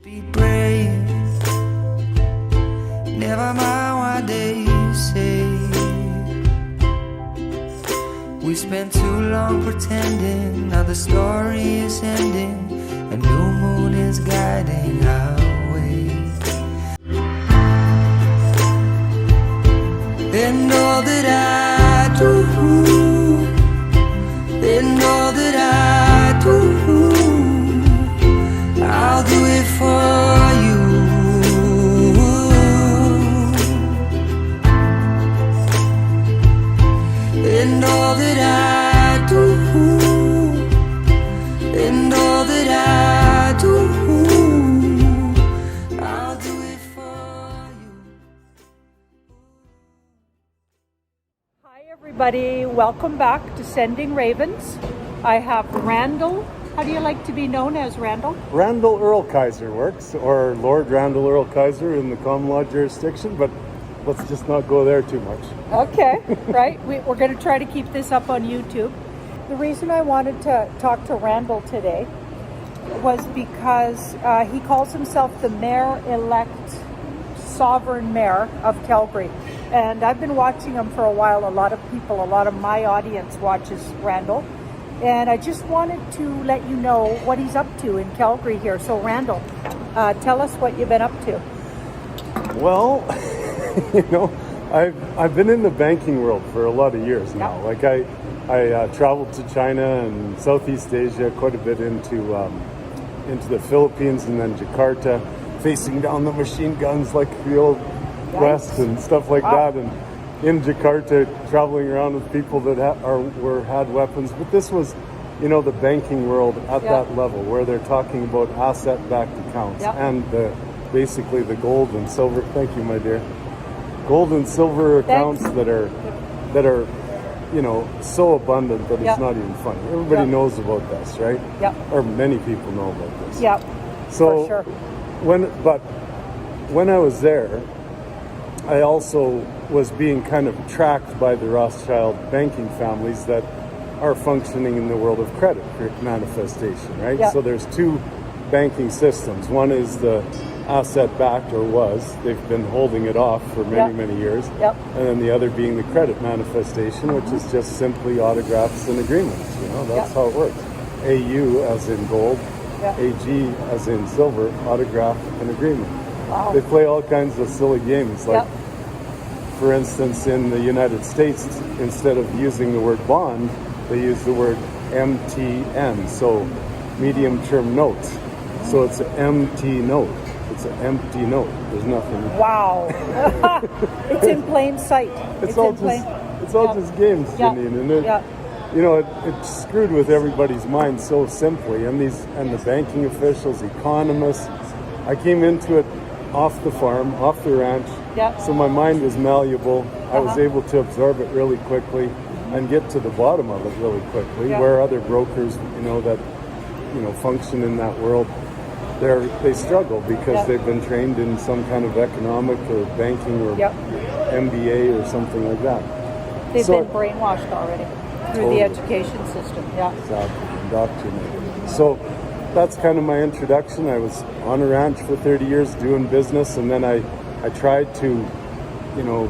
Be brave, never mind what they say. We spent too long pretending, now the story is ending. A new moon is guiding our way. And all that I do, and all that I do, I'll do it for you. And all that I do, and all that I do, I'll do it for you. Hi everybody, welcome back to Sending Ravens. I have Randall. How do you like to be known as, Randall? Randall Earl Kaiser works, or Lord Randall Earl Kaiser in the common law jurisdiction, but let's just not go there too much. Okay, right. We're going to try to keep this up on YouTube. The reason I wanted to talk to Randall today was because he calls himself the Mayor-elect Sovereign Mayor of Calgary. And I've been watching him for a while. A lot of people, a lot of my audience watches Randall. And I just wanted to let you know what he's up to in Calgary here. So Randall, tell us what you've been up to. Well, you know, I've been in the banking world for a lot of years now. Yep. Like I traveled to China and Southeast Asia, quite a bit into the Philippines and then Jakarta, facing down the machine guns like the old West and stuff like that. And in Jakarta, traveling around with people that had weapons. But this was, you know, the banking world at that level where they're talking about asset-backed accounts and basically the gold and silver. Thank you, my dear. Gold and silver accounts that are, you know, so abundant that it's not even funny. Everybody knows about this, right? Yep. Or many people know about this. Yep. So for sure. When I was there, I also was being kind of tracked by the Rothschild banking families that are functioning in the world of credit manifestation, right? Yep. So there's two banking systems. One is the asset-backed, or was. They've been holding it off for many, many years. Yep. And then the other being the credit manifestation, which is just simply autographs and agreements. You know, that's how it works. AU as in gold, AG as in silver, autograph and agreement. Wow. They play all kinds of silly games. Like, for instance, in the United States, instead of using the word bond, they use the word MTN, so medium-term notes. So it's an MT note. It's an empty note. There's nothing. Wow. It's in plain sight. It's all just games, Janine. And you know, it screwed with everybody's mind so simply. And the banking officials, economists. I came into it off the farm, off the ranch. So my mind was malleable. I was able to absorb it really quickly and get to the bottom of it really quickly. Where other brokers, you know, that function in that world, they struggle because they've been trained in some kind of economic or banking or MBA or something like that. They've been brainwashed already through the education system. Exactly, indoctrinated. So that's kind of my introduction. I was on a ranch for 30 years doing business, and then I tried to, you know,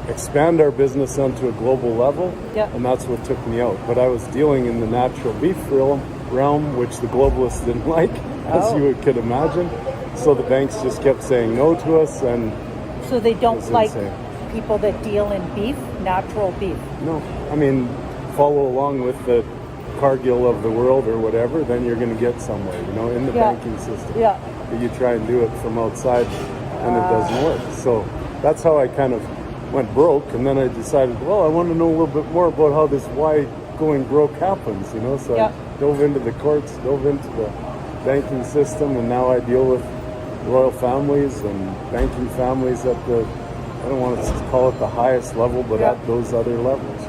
expand our business onto a global level, and that's what took me out. But I was dealing in the natural beef realm, which the globalists didn't like, as you could imagine. So the banks just kept saying no to us, and so they don't like people that deal in beef, natural beef. No, I mean, follow along with the Cargill of the world or whatever, then you're going to get somewhere, you know, in the banking system. But you try and do it from outside, and it doesn't work. So that's how I kind of went broke, and then I decided, well, I want to know a little bit more about how this why going broke happens, you know. So I dove into the courts, dove into the banking system, and now I deal with royal families and banking families at the, I don't want to call it the highest level, but at those other levels.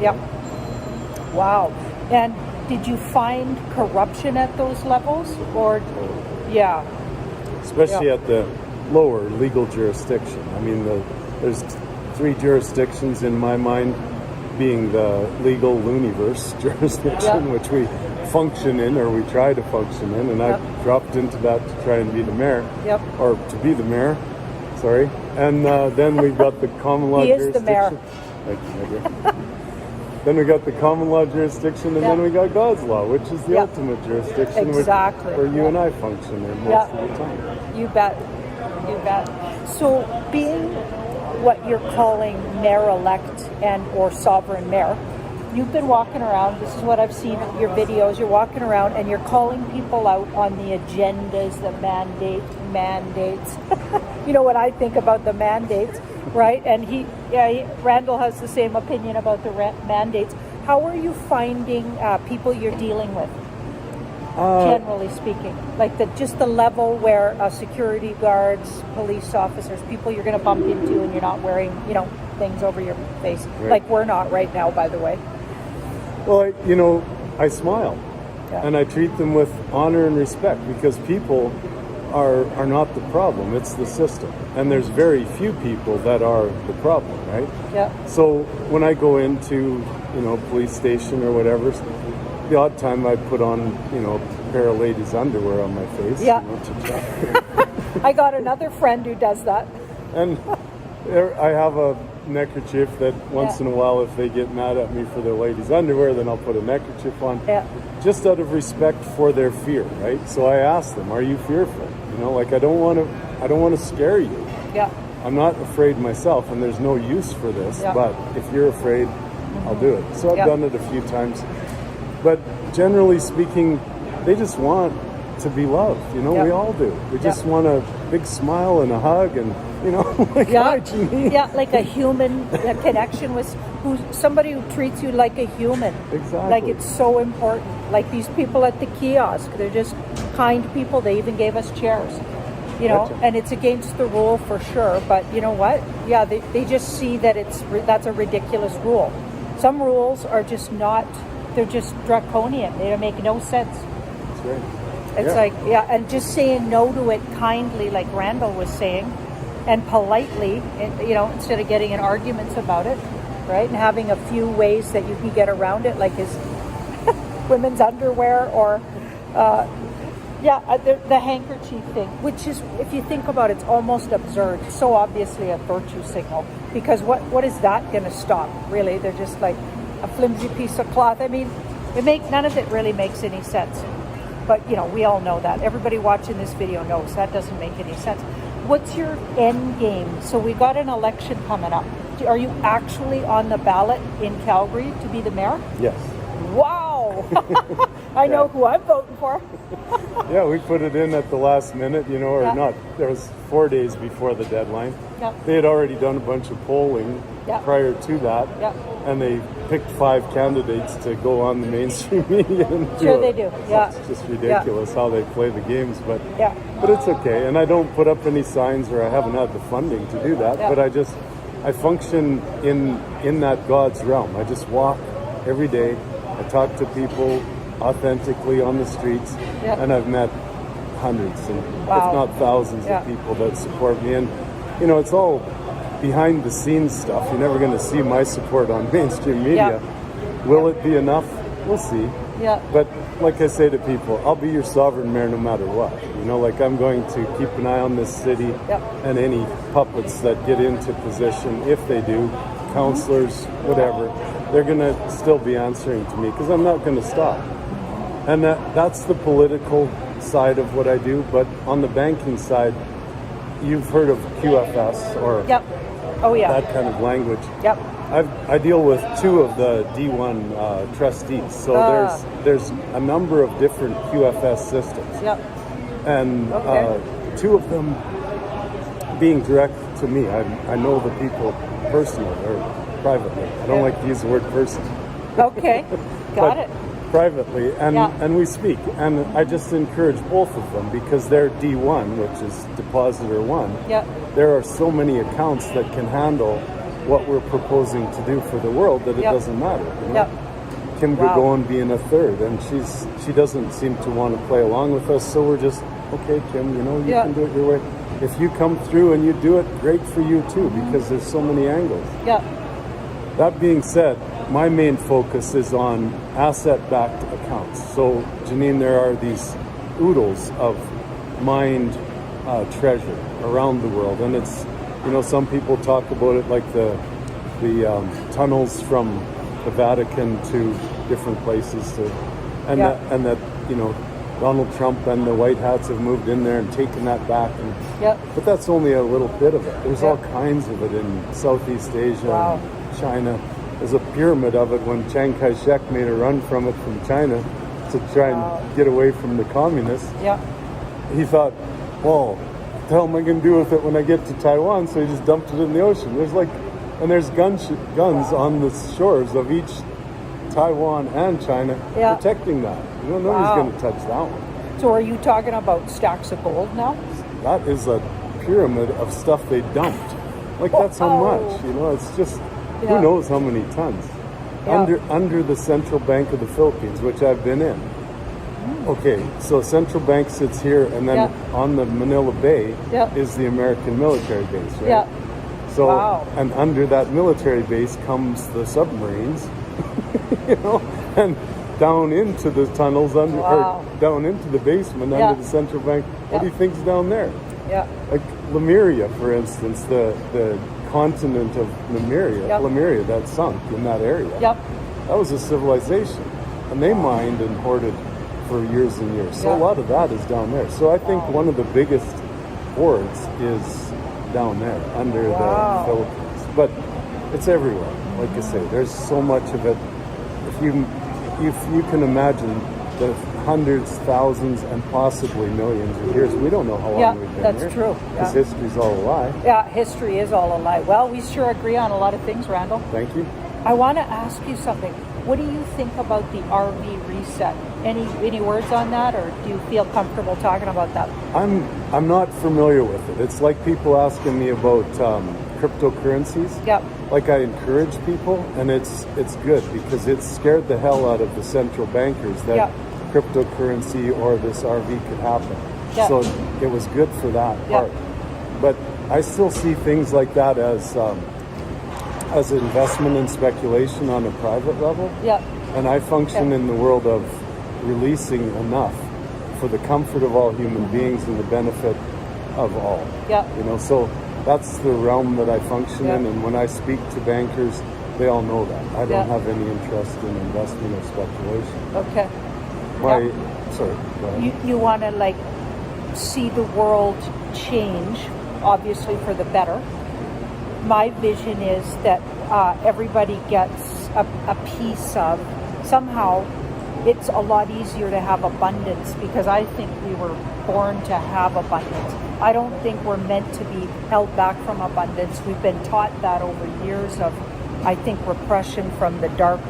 Wow. And did you find corruption at those levels, or especially at the lower legal jurisdiction? I mean, there's three jurisdictions in my mind, being the legal Looniverse jurisdiction, which we function in, or we try to function in, and I dropped into that to try and be the mayor, or to be the mayor, sorry. And then we got the common law jurisdiction. He is the mayor. Thank you, my dear. Then we got the common law jurisdiction, and then we got God's law, which is the ultimate jurisdiction, where you and I function in most of the time. You bet. You bet. So being what you're calling mayor-elect and or sovereign mayor, you've been walking around, this is what I've seen in your videos, you're walking around and you're calling people out on the agendas, the mandates. You know what I think about the mandates, right? And Randall has the same opinion about the mandates. How are you finding people you're dealing with, generally speaking? Like just the level where security guards, police officers, people you're going to bump into and you're not wearing, things over your face. Right. Like we're not right now, by the way. Well, I smile and I treat them with honor and respect, because people are not the problem, it's the system. And there's very few people that are the problem, right? Yeah. So when I go into, police station or whatever, the odd time I put on, a pair of ladies' underwear on my face. Yeah. I got another friend who does that. And I have a neckerchief that once in a while, if they get mad at me for their ladies' underwear, then I'll put a neckerchief on, just out of respect for their fear, right? So I ask them, "Are you fearful?" I don't want to scare you. Yeah. I'm not afraid myself, and there's no use for this. Yeah. But if you're afraid, I'll do it. So I've done it a few times. But generally speaking, they just want to be loved. We all do. We just want a big smile and a hug, and hi, Janine. Yeah, like a human connection with somebody who treats you like a human. Exactly. Like it's so important. Like these people at the kiosk, they're just kind people. They even gave us chairs. And it's against the rule for sure. But you know what? Yeah, they just see that that's a ridiculous rule. Some rules are just not. They're just draconian. They make no sense. That's right. It's and just saying no to it kindly, like Randall was saying, and politely, instead of getting in arguments about it, right? And having a few ways that you can get around it, like his women's underwear or, the handkerchief thing, which is, if you think about it, it's almost absurd. It's so obviously a virtue signal, because what is that going to stop, really? They're just like a flimsy piece of cloth. I mean, none of it really makes any sense. But, we all know that. Everybody watching this video knows that doesn't make any sense. What's your end game? So we got an election coming up. Are you actually on the ballot in Calgary to be the mayor? Yes. Wow! I know who I'm voting for. Yeah, we put it in at the last minute, not. There was 4 days before the deadline. Yep. They had already done a bunch of polling prior to that. Yep. And they picked 5 candidates to go on the mainstream media. They do. Yeah. It's just ridiculous how they play the games, but it's okay. And I don't put up any signs, or I haven't had the funding to do that. But I function in that God's realm. I just walk every day. I talk to people authentically on the streets, and I've met hundreds, if not thousands of people that support me. And it's all behind the scenes stuff. You're never going to see my support on mainstream media. Will it be enough? We'll see. But like I say to people, I'll be your sovereign mayor no matter what. I'm going to keep an eye on this city and any puppets that get into position. If they do, councillors, whatever, they're going to still be answering to me, because I'm not going to stop. And that's the political side of what I do. But on the banking side, you've heard of QFS or that kind of language. I deal with 2 of the D1 trustees. So there's a number of different QFS systems. And 2 of them being direct to me. I know the people personally or privately. I don't like to use the word person. Okay, got it. Privately, and we speak, and I just encourage both of them, because they're D1, which is Depositor 1. There are so many accounts that can handle what we're proposing to do for the world that it doesn't matter. Kim Gergon being a 3rd, and she doesn't seem to want to play along with us, so we're just, okay, Kim, you can do it your way. If you come through and you do it, great for you too, because there's so many angles. That being said, my main focus is on asset-backed accounts. So, Janine, there are these oodles of mined treasure around the world, and it's, you know, some people talk about it like the tunnels from the Vatican to different places, and that you know, Donald Trump and the White Hats have moved in there and taken that back. But that's only a little bit of it. There's all kinds of it in Southeast Asia, and China. There's a pyramid of it when Chiang Kai-shek made a run from it from China to try and get away from the communists. He thought, well, what the hell am I going to do with it when I get to Taiwan? So he just dumped it in the ocean. There's guns on the shores of each Taiwan and China protecting that. You know, nobody's going to touch that one. So are you talking about stacks of gold now? That is a pyramid of stuff they dumped. Like, that's how much, you know, it's just, who knows how many tons. Under the Central Bank of the Philippines, which I've been in. Okay, so Central Bank sits here, and then on the Manila Bay is the American military base, right? So, and under that military base comes the submarines, you know, and down into the tunnels or down into the basement under the Central Bank. What do you think's down there? Like Lemuria, for instance, the continent of Lemuria that sunk in that area. That was a civilization, and they mined and hoarded for years and years. So a lot of that is down there. So I think one of the biggest hoards is down there under the Philippines, but it's everywhere. Like I say, there's so much of it. If you can imagine the hundreds, thousands, and possibly millions of years, we don't know how long we've been here. That's true. Because history's all a lie. Yeah, history is all a lie. Well, we sure agree on a lot of things, Randall. Thank you. I want to ask you something. What do you think about the RV reset? Any words on that, or do you feel comfortable talking about that? I'm not familiar with it. It's like people asking me about cryptocurrencies. Like, I encourage people, and it's good because it scared the hell out of the central bankers that cryptocurrency or this RV could happen. So it was good for that part. But I still see things like that as investment and speculation on a private level. And I function in the world of releasing enough for the comfort of all human beings and the benefit of all. You know, so that's the realm that I function in, and when I speak to bankers, they all know that. I don't have any interest in investment or speculation. Sorry, go ahead. You want to, like, see the world change, obviously for the better. My vision is that everybody gets a piece of, somehow it's a lot easier to have abundance, because I think we were born to have abundance. I don't think we're meant to be held back from abundance. We've been taught that over years of, I think, repression from the dark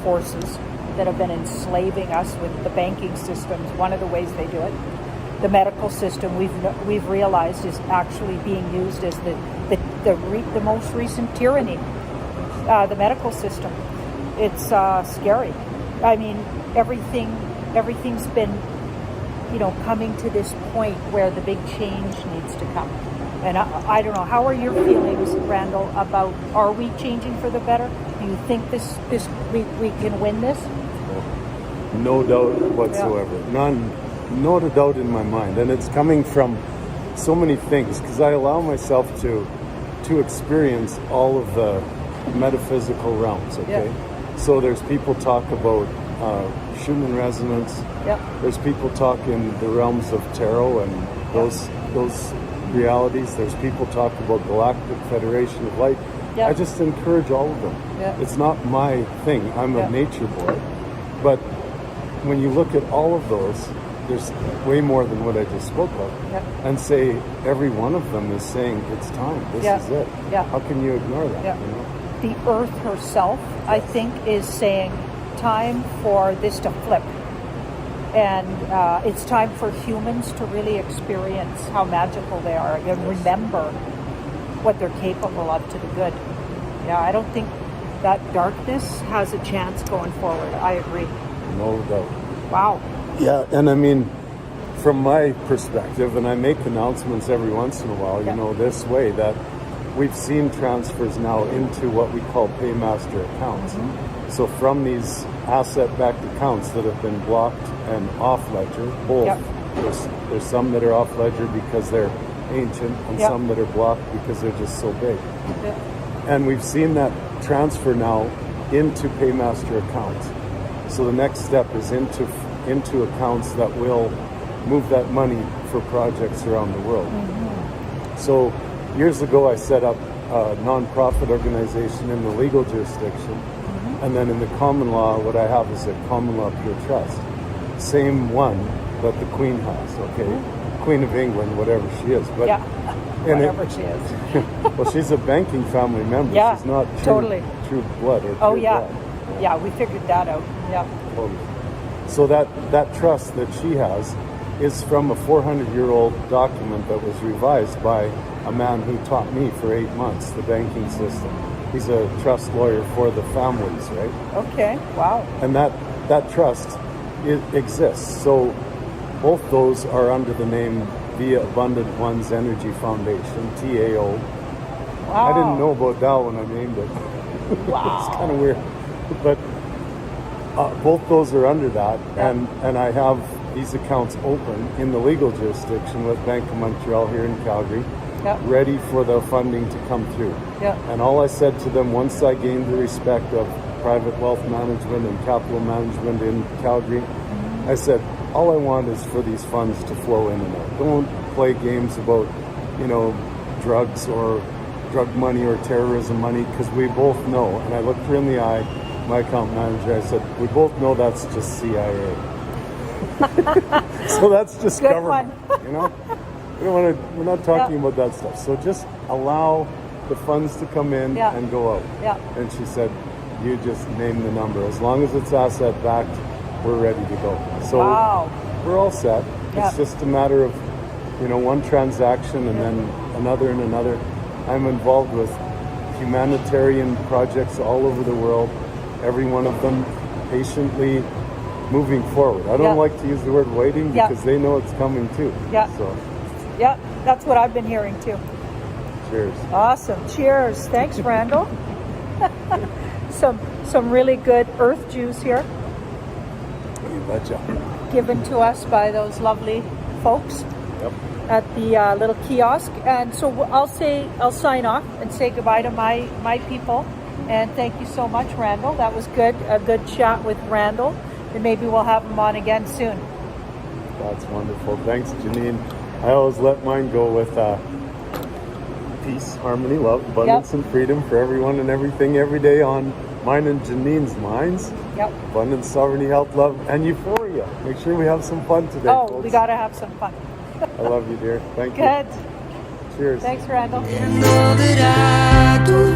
forces that have been enslaving us with the banking systems. One of the ways they do it. The medical system, we've realized, is actually being used as the most recent tyranny. The medical system, it's scary. I mean, everything's been, you know, coming to this point where the big change needs to come. And I don't know, how are your feelings, Randall, about, are we changing for the better? Do you think we can win this? No doubt whatsoever. Not a doubt in my mind. And it's coming from so many things, because I allow myself to experience all of the metaphysical realms, okay? So there's people talk about Schumann resonance. There's people talk in the realms of tarot and those realities. There's people talk about Galactic Federation of Light. I just encourage all of them. It's not my thing. I'm a nature boy. But when you look at all of those, there's way more than what I just spoke of. And say every one of them is saying it's time. This is it. How can you ignore that? You know? The Earth herself, I think, is saying time for this to flip. And it's time for humans to really experience how magical they are and remember what they're capable of to the good. I don't think that darkness has a chance going forward. I agree. No doubt. Wow. Yeah, and I mean, from my perspective, and I make announcements every once in a while, you know, this way, that we've seen transfers now into what we call paymaster accounts. So from these asset-backed accounts that have been blocked and off-ledger, both, Yep. there's some that are off-ledger because they're ancient and Yep. some that are blocked because they're just so big. Yeah. And we've seen that transfer now into Paymaster accounts. So the next step is into accounts that will move that money for projects around the world. So years ago I set up a non-profit organization in the legal jurisdiction, and then in the common law what I have is a common law pure trust. Same one that the Queen has, okay? Queen of England, whatever she is. But Yeah. and Whatever she is. well, she's a banking family member. Yeah, She's not totally. true blood or Oh pure yeah. blood. Yeah, we figured that out. Yeah. Totally. So that trust that she has is from a 400-year-old document that was revised by a man who taught me for 8 months the banking system. He's a trust lawyer for the families, right? Okay. Wow. And that trust exists. So both those are under the name Via Abundant Ones Energy Foundation, TAO. Wow. I didn't know about that when I named it. Wow. It's kind of weird. But both those are under that. Yeah. And I have these accounts open in the legal jurisdiction with Bank of Montreal here in Calgary, Yeah. ready for the funding to come through. Yeah. And all I said to them once I gained the respect of private wealth management and capital management in Calgary, I said, all I want is for these funds to flow in and out. Don't play games about, drugs or drug money or terrorism money, because we both know, and I looked her in the eye, my account manager, I said, we both know that's just CIA. So that's just Good government, one. We're not talking about that stuff. So just allow the funds to come in Yeah. and go out. Yeah. And she said, you just name the number. As long as it's asset backed, we're ready to go. So Wow. we're all set. Yeah. It's just a matter of, one transaction and then another and another. I'm involved with humanitarian projects all over the world, every one of them patiently moving forward. I don't Yeah. like to use the word waiting Yeah. because they know it's coming too. Yeah. So Yeah. That's what I've been hearing too. cheers. Awesome. Cheers. Thanks, Randall. Some really good earth juice here, You betcha. given to us by those lovely folks Yep. at the little kiosk. And so I'll sign off and say goodbye to my people. And thank you so much, Randall. That was good. A good chat with Randall. And maybe we'll have him on again soon. That's wonderful. Thanks, Janine. I always let mine go with peace, harmony, love, abundance, and freedom for everyone and everything every day on mine and Janine's minds. Yep. Abundance, sovereignty, health, love, and euphoria. Make sure we have some fun today, Oh, folks. we got to have some fun. I love you, dear. Thank you. Good. Cheers. Thanks, Randall. And all that I do